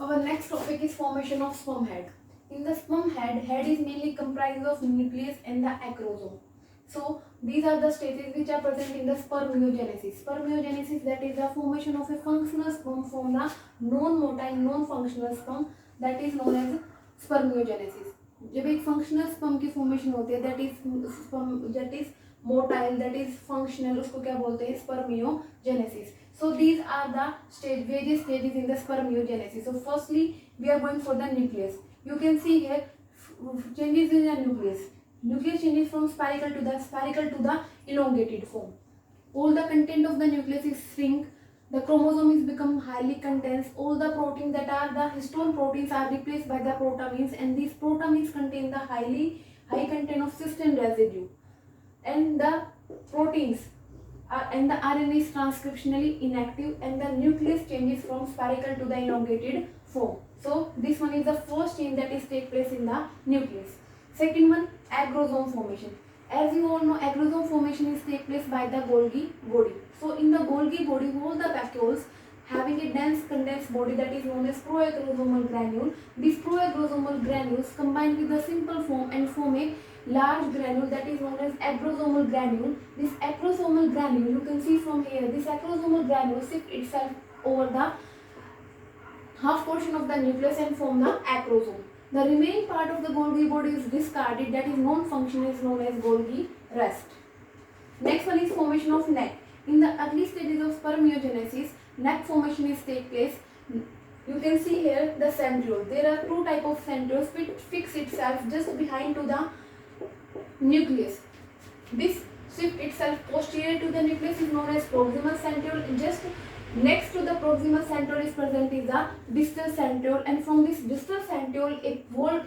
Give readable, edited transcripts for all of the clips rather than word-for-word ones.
Our next topic is formation of sperm head. In the sperm head is mainly comprised of nucleus and the acrosome. So these are the stages which are present in the spermiogenesis. Spermiogenesis, that is the formation of a functional sperm from the non-motile non-functional sperm, that is known as spermiogenesis. जब एक functional sperm की formation होती है, that is motile, that is functional, उसको क्या बोलते हैं? Spermiogenesis. So these are the various stages in the spermiogenesis. So firstly we are going for the nucleus. You can see here changes in the nucleus. Nucleus changes from spherical to the elongated form. All the content of the nucleus is shrink. The chromosome is become highly condensed. All the proteins that are the histone proteins are replaced by the protamines, and these protamines contain the high content of cysteine residue. And the proteins and the RNA is transcriptionally inactive, and the nucleus changes from spherical to the elongated form. So this one is the first change that is take place in the nucleus. Second one, agrosome formation. As you all know, agrosome formation is take place by the Golgi body. So in the Golgi body, all the vacuoles having a dense condensed body, that is known as proagrosomal granule. These proagrosomal granules combine with the simple form and form a large granule, that is known as acrosomal granule. This acrosomal granule, you can see from here, this acrosomal granule shifts itself over the half portion of the nucleus and form the acrosome. The remaining part of the Golgi body is discarded, that is non-functional, is known as Golgi rest. Next one is formation of neck. In the early stages of spermiogenesis, neck formation is take place. You can see here the centriole. There are two type of centrioles which fix itself just behind to the nucleus. This shift itself posterior to the nucleus is known as proximal centriole. Just next to the proximal centriole is present is the distal centriole, and from this distal centriole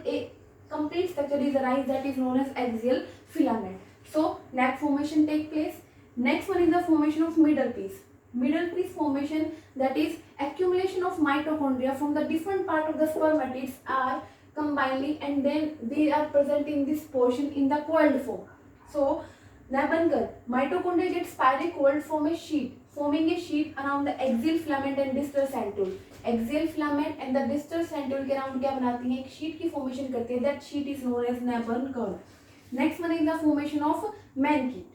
a complete structure is arise, that is known as axial filament. So neck formation take place. Next one is the formation of middle piece. Middle piece formation, that is accumulation of mitochondria from the different part of the spermatids are combining, and then they are present in this portion in the coiled form. So Nabangar, mitochondria get spiral coiled forming a sheet around the axial filament and distal centriole. Axial filament and the distal centriole के around क्या बनाती हैं? एक sheet की formation करती है. That sheet is known as Nabangar. Next one is the formation of Menkit.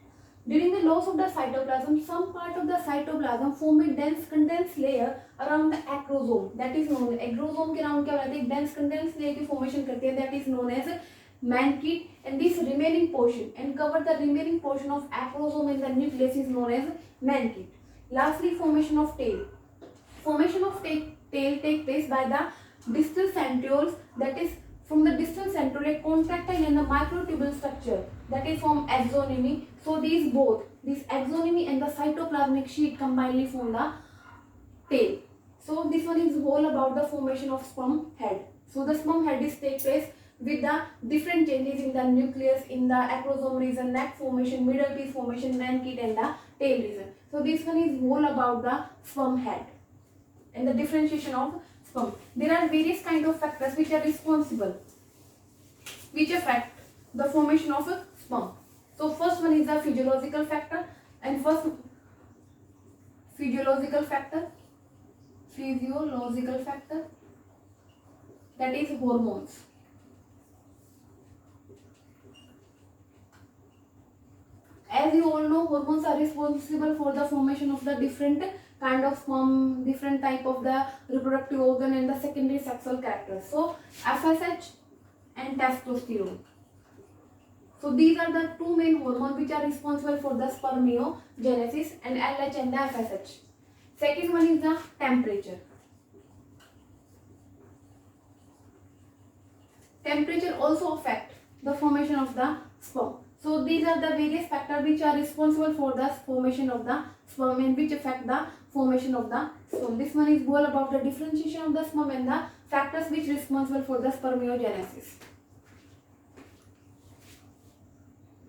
During the loss of the cytoplasm, some part of the cytoplasm form a dense condensed layer around the acrosome. That is known as acrosome के around क्या बनाती है? Dense condensed layer की formation करती है. That is known as Menkit, and this remaining portion and cover the remaining portion of acrosome in the nucleus is known as Menkit. Lastly, formation of tail. Formation of tail take place by the distal centrioles, that is from the distal centriole a contractile and the microtubule structure, that is from axonomy. So these both, this axonomy and the cytoplasmic sheet combinedly form the tail. So this one is whole about the formation of sperm head. So the sperm head is take place with the different changes in the nucleus, in the acrosome region, neck formation, middle piece formation, Menkit, and the tail region. So this one is whole about the sperm head and the differentiation of sperm. There are various kind of factors which are responsible, which affect the formation of a sperm. So first one is the physiological factor, and first physiological factor, that is hormones. As you all know, hormones are responsible for the formation of the different kind of sperm, different type of the reproductive organ and the secondary sexual characters. So FSH and testosterone. So these are the two main hormones which are responsible for the spermiogenesis, and LH and the FSH. Second one is the temperature. Temperature also affect the formation of the sperm. So these are the various factors which are responsible for the formation of the sperm and which affect the formation of the sperm. This one is all about the differentiation of the sperm and the factors which are responsible for the spermiogenesis.